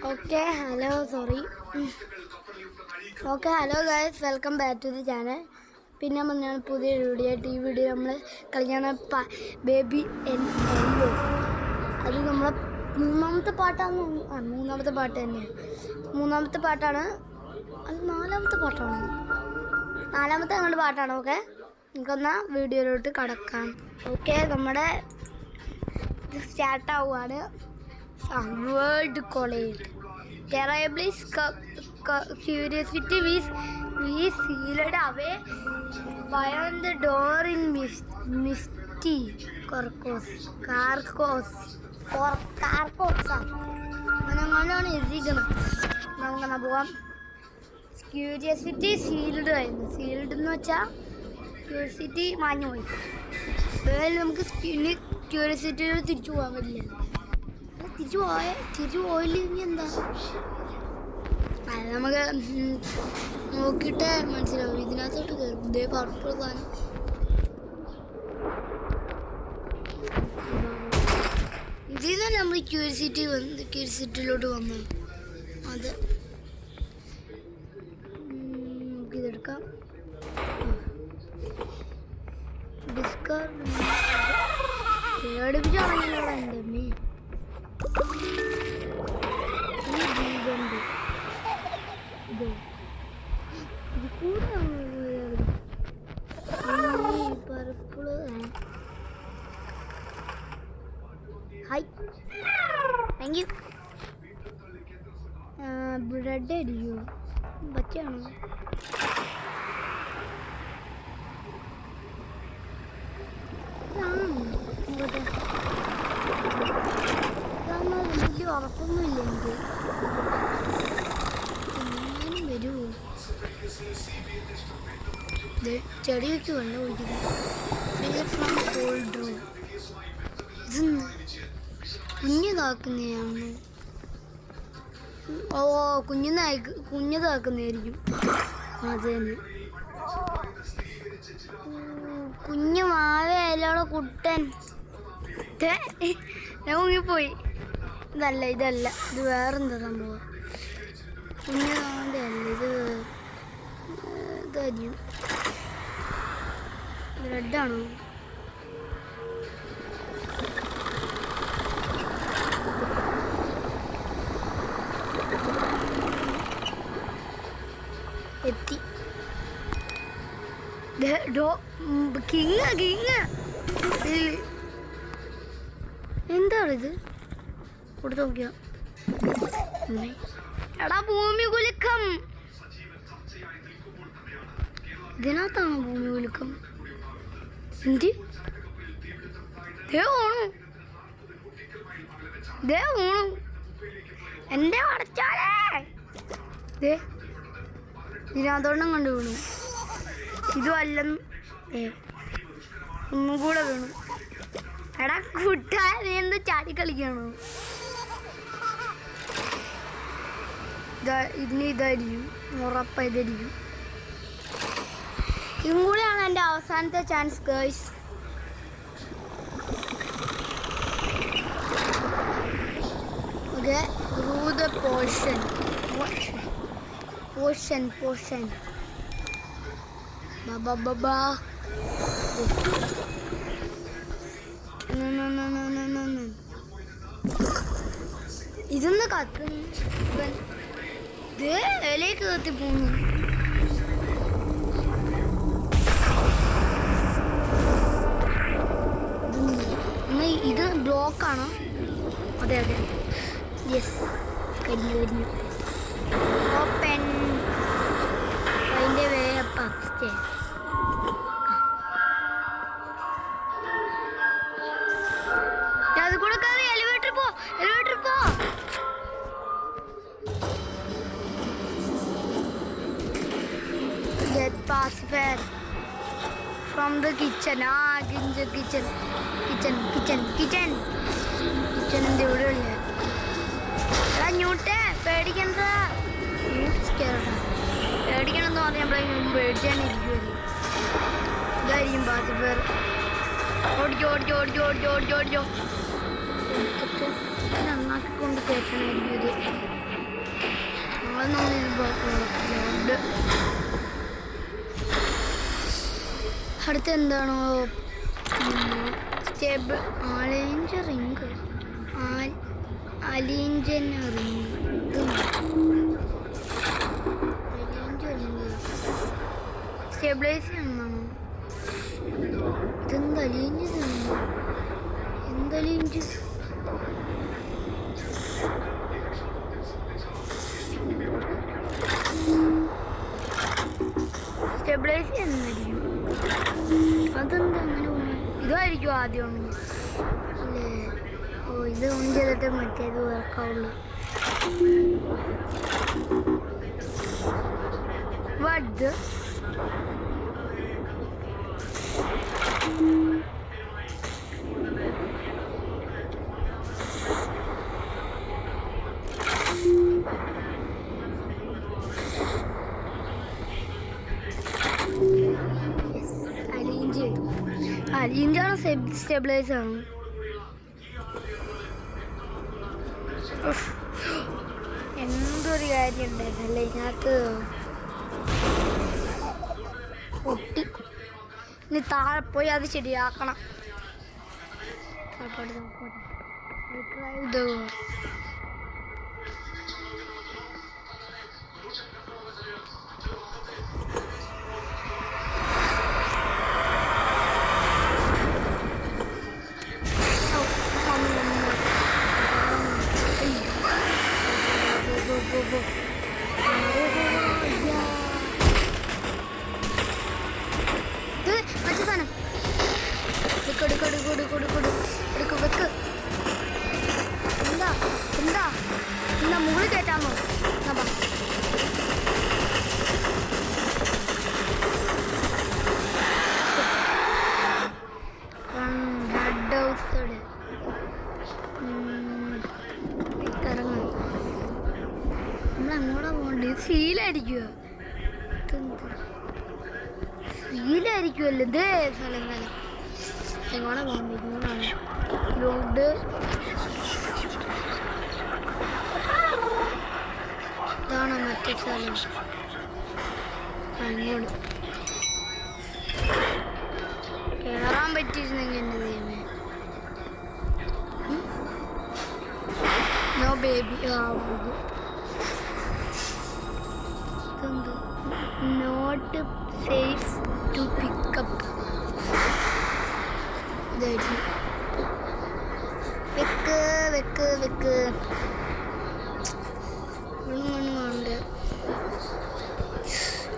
Okay, hello, sorry. Okay, hello guys, welcome back to the channel. പിന്നെ നമ്മൾ പുതിയ video നമ്മൾ കളിക്കുന്ന ബേബി എല്ലോ. അത് നമ്മളെ മൂന്നാമത്തെ പാട്ടാണ്. മൂന്നാമത്തെ പാട്ട് തന്നെയാണ്. മൂന്നാമത്തെ പാട്ടാണ്. അത് നാലാമത്തെ പാട്ടാണ്. നാലാമത്തെ ഞങ്ങളുടെ പാട്ടാണ്. ഓക്കെ, നമുക്കൊന്ന് വീഡിയോയിലോട്ട് കടക്കാം. ഓക്കെ, നമ്മുടെ സ്റ്റാർട്ടാവുകയാണ്. World collide. Terribly curiosity we sealed away beyond the door in misty Carcos. അങ്ങനെയാണ് എഴുതിക്കണം. നമുക്കെന്നാ പോവാം. ക്യൂരിയോസിറ്റി സീൽഡ് ആയിരുന്നു. സീൽഡ് എന്ന് വെച്ചാൽ ക്യൂരിയോസിറ്റി മാഞ്ഞു പോയി. അതായത് നമുക്ക് പിന്നെ ക്യൂരിയോസിറ്റിയോട് തിരിച്ചു പോകാൻ പറ്റില്ല. തിരിച്ചു പോയില്ല. ഇനി എന്താ അത് നമുക്ക് നോക്കിയിട്ട് മനസ്സിലാവും. ഇതിനകത്തോട്ട് കയറും. ഇതേ പർപ്പിൾ സാധനം. ഇതിൽ നിന്നല്ല നമ്മൾ ക്യൂരിയോസിറ്റിയിലോട്ട് വന്നത്. അത് നമുക്കിതെടുക്കാം. പേടിപ്പിച്ചാണെങ്കിലോ എൻ്റെ അമ്മേ. ഇത് കൂടെ purple. Hi, thank you. Bread അടിക്കോ? പച്ചയാണോ? വലിയ ഉറപ്പൊന്നുമില്ല എനിക്ക്. എങ്ങനെയും വരുമോ? ചെടി വെച്ച് വെള്ളം ഒഴിക്കുന്നത്. ഇതെന്ന് കുഞ്ഞതാക്കുന്നതാണ്. ഓ, കുഞ്ഞതാക്കുന്നതായിരിക്കും. അത് തന്നെ. കുഞ്ഞു മാവയല്ലോടെ കുട്ടൻ. ഞാൻ മുങ്ങിപ്പോയി. ഇതല്ല ഇത് വേറെന്താ സംഭവം? കുഞ്ഞതാവൻ്റെ അല്ല ഇതായിരിക്കും. റെഡാണോ? എത്തി. കിങ് എന്താണിത്? കൊടുത്ത് നോക്കിയ എടാ ഭൂമി കുലുക്കം. ഇതിനകത്താണോ ഭൂമി കുലുക്കം? എന്ത് ഊണു എന്റെ അടച്ചാലേ. ഇതിനകത്തോണ്ണം കണ്ടു വീണു. ഇതും അല്ലെന്ന് ഒന്നും കൂടെ വീണു. എടാ കുട്ടാ, നീ എന്ത് ചാടി കളിക്കണോ? ഇതിന് ഇതായിരിക്കും, ഉറപ്പായിരിക്കും. ഇതും കൂടെയാണ് എൻ്റെ അവസാനത്തെ chance girls. Okay, through the portion. ബാ ഇതൊന്ന് കത്തുന്നു. ഇലയൊക്കെ കത്തി പോന്നു. ഇത് ബ്ലോക്കാണോ? അതെ യെസ്, കരിഞ്ഞു. ഓപ്പൺ. അതിൻ്റെ വേ അപ്സ്റ്റേ. അത് കൂടെ കയറി എലിവേറ്റർ പോ. Get pacifier from the kitchen. kitchen ഇവിടെ ഉള്ള. എടാ ന്യൂട്ടേ, പേടിക്കണ്ട. പേടിക്കണമെന്ന് പറഞ്ഞപ്പോഴേക്കും പേടിച്ചാണ് ഇരിക്കുമല്ലോ. ഇതായിരിക്കും പാസിഫയർ. ഓടിക്കോ. നന്നാക്കിക്കൊണ്ട് കേൾക്കണമായിരിക്കും ഇത്. അത് നമ്മൾ അടുത്ത എന്താണോ സ്റ്റേബിൾ ആലിഞ്ച് റിങ് അലിഞ്ചൻ റിങ് സ്റ്റെബിലൈസ് എന്നാണോ ഇതെന്ത് അലിഞ്ച് എന്തലിഞ്ച് സ്റ്റെബിലൈസ് എന്നായിരിക്കും അതെന്താ അങ്ങനെ ഇതായിരിക്കും ആദ്യം അല്ലേ ഓ ഇത് ഓൺ ചെയ്തിട്ട് മറ്റേത് വർക്കാവുള്ളൂ വഡ് അലിഞ്ചാണ് സ്റ്റെബിലൈസ് ആണ് എന്തൊരു കാര്യം ഉണ്ടായിരുന്നല്ലേ ഇതിനകത്ത് പൊട്ടി ഇനി താഴെ പോയി അത് ശരിയാക്കണം മറ്റേ സാധനം വെക്ക് എന്താ എന്താ എന്താ മുകളിൽ കയറ്റാമോ ഇറങ്ങും നമ്മളെങ്ങോട്ടാ പോകണ്ടേ ഫീലായിരിക്കുമോ ഫീലായിരിക്കുമല്ലോ ഇതേ സ്ഥലം എങ്ങോട്ടാ പോകണ്ടേ ഇങ്ങോട്ടാണ് ലോഡ് ഇതാണോ മറ്റേ സ്ഥലം അങ്ങോട്ട് കയറാൻ പറ്റിയിരുന്നെങ്കിൽ എൻ്റെ ദൈവമേ no baby not safe to pick up വെക്ക് വെക്ക് വെക്ക് ഉണ്ട്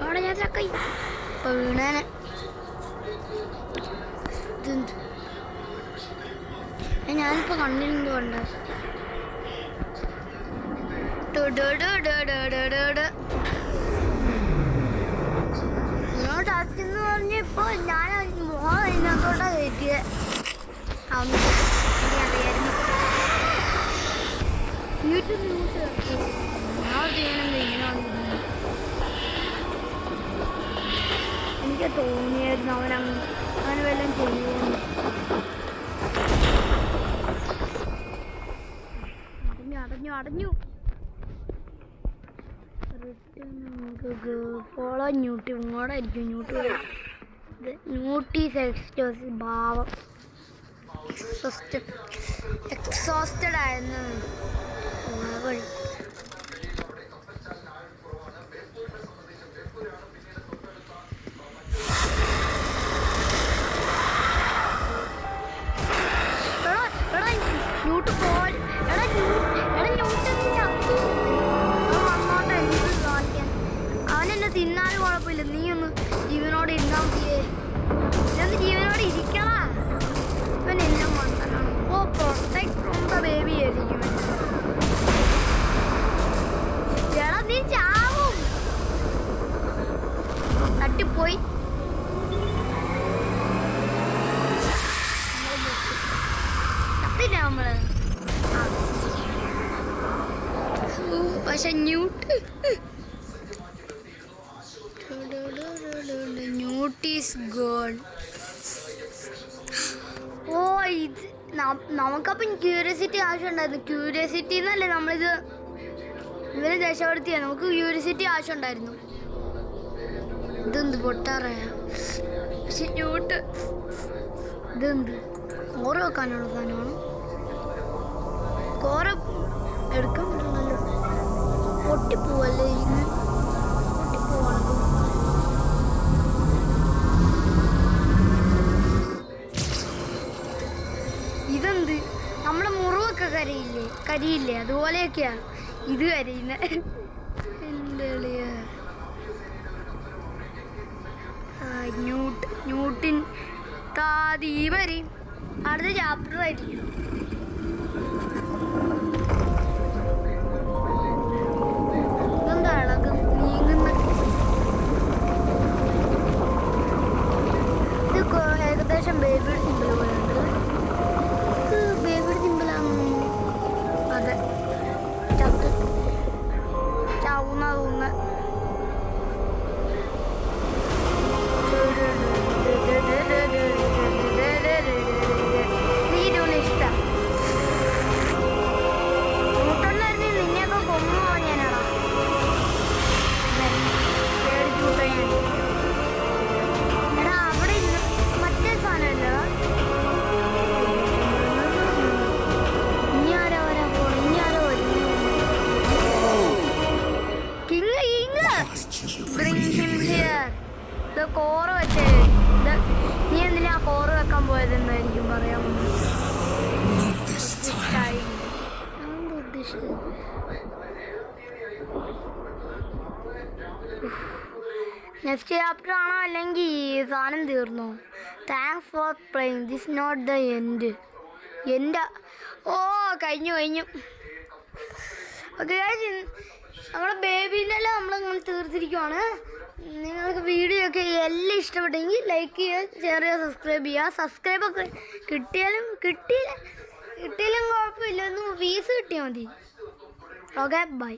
അവിടെ ഞാൻ ചക്കൈ ഇപ്പൊ വീണേനെ ഞാനിപ്പോ കണ്ടിരുന്നുണ്ട് ടച്ചെന്ന് പറഞ്ഞ ഇപ്പൊ ഞാൻ മോഹം ഇതിനകത്തോട്ടാ കയറ്റിയത് അറിയായിരുന്നു യൂട്യൂബ് ന്യൂസ് ഞാൻ ചെയ്യണമെങ്കിൽ ഇങ്ങനെ എനിക്ക് തോന്നിയായിരുന്നു അവന് വല്ലതും ചെയ്യുന്നു അടഞ്ഞു ഫോളോ ന്യൂട്ടി ഇങ്ങോട്ടായിരിക്കും ന്യൂട്ടീസ് എക്സ്റ്റോസ് ഭാവം എക്സോസ്റ്റഡ് ആയിരുന്നു വഴി ന്യൂട്ട് പോൽ അവനെന്നെ തിന്നാലും കുഴപ്പമില്ല നീ ഒന്ന് ജീവനോടെ ഇരുന്നാൽ മതിയേ ഇതൊന്ന് ജീവനോടെ ഇരിക്കണ ഇവൻ എല്ലാം മണ്ടനാണ് ഓ പ്രൊട്ടക്ട് ഫ്രോം ദ ബേബി ആയിരിക്കും ചേട്ടാ നീ ചാവും തട്ടിപ്പോയി കത്തില്ല നമ്മള് പക്ഷെ ന്യൂട്ടീസ് ഗോൾ ഓ ഇത് നമുക്കപ്പം ക്യൂരിയോസിറ്റി ആവശ്യമുണ്ടായിരുന്നു ക്യൂരിയോസിറ്റി എന്നല്ലേ നമ്മളിത് ഇവരെ രക്ഷപ്പെടുത്തിയാ. നമുക്ക് യൂണിവേഴ്സിറ്റി ആവശ്യമുണ്ടായിരുന്നു. ഇതെന്ത് പൊട്ടാറയ ന്യൂട്ട്. ഇതെന്ത് കോറ വെക്കാനുള്ള സാധനമാണ്. കോറ എടുക്കാൻ പറ്റുന്നല്ലോ. പൊട്ടിപ്പോവല്ലേ ഇന്ന്. പൊട്ടിപ്പോവാണത്. ഇതെന്ത് നമ്മളെ മുറിവൊക്കെ കരിയില്ലേ അതുപോലെയൊക്കെയാണ് ഇത് കരയുന്ന. എൻ്റെ ന്യൂട്ടിൻ താതി വരി അടുത്ത ചാപ്റ്റർ ആയിരിക്കും. ഇതെന്താ ഇളകും നീങ്ങുന്ന. ഇത് ഏകദേശം ബേബിയുടെ സിമ്പിൾ പോലെയുണ്ട്. ഇത് ബേബിയുടെ സിമ്പിളാണ്. അതെ ചാവുന്ന തോന്നുന്ന. ഇഷ്ടം കൂട്ടുള്ളായിരുന്നു. നിന്നെയൊക്കെ കൊന്നു ഞാനാടാ. എടാ അവിടെ മറ്റേ സാധനമല്ലോ. ഇനി ആരോ വരാൻ പോണു. ഇനി ആരോ വരും. ഇത് കോറ് വെച്ചേ. നീ എന്തിനാ കോറ് വെക്കാൻ പോയതെന്നായിരിക്കും പറയാൻ വന്നത്. നെക്സ്റ്റ് ചാപ്റ്റർ ആണോ അല്ലെങ്കിൽ സാധനം തീർന്നോ? Thanks for playing this not the end. എൻ്റെ ഓ കഴിഞ്ഞു. ഓക്കെ നമ്മളെ ബേബീനെല്ലാം നമ്മളിങ്ങനെ തീർത്തിരിക്കുവാണ്. നിങ്ങൾക്ക് വീഡിയോ ഒക്കെ എല്ലാം ഇഷ്ടപ്പെട്ടെങ്കിൽ ലൈക്ക് ചെയ്യുക, ഷെയർ ചെയ്യുക, സബ്സ്ക്രൈബ് ചെയ്യുക. സബ്സ്ക്രൈബൊക്കെ കിട്ടിയില്ലെങ്കിലും കുഴപ്പമില്ല. ഒന്നും ഫീസ് കിട്ടിയാൽ മതി. Okay bye.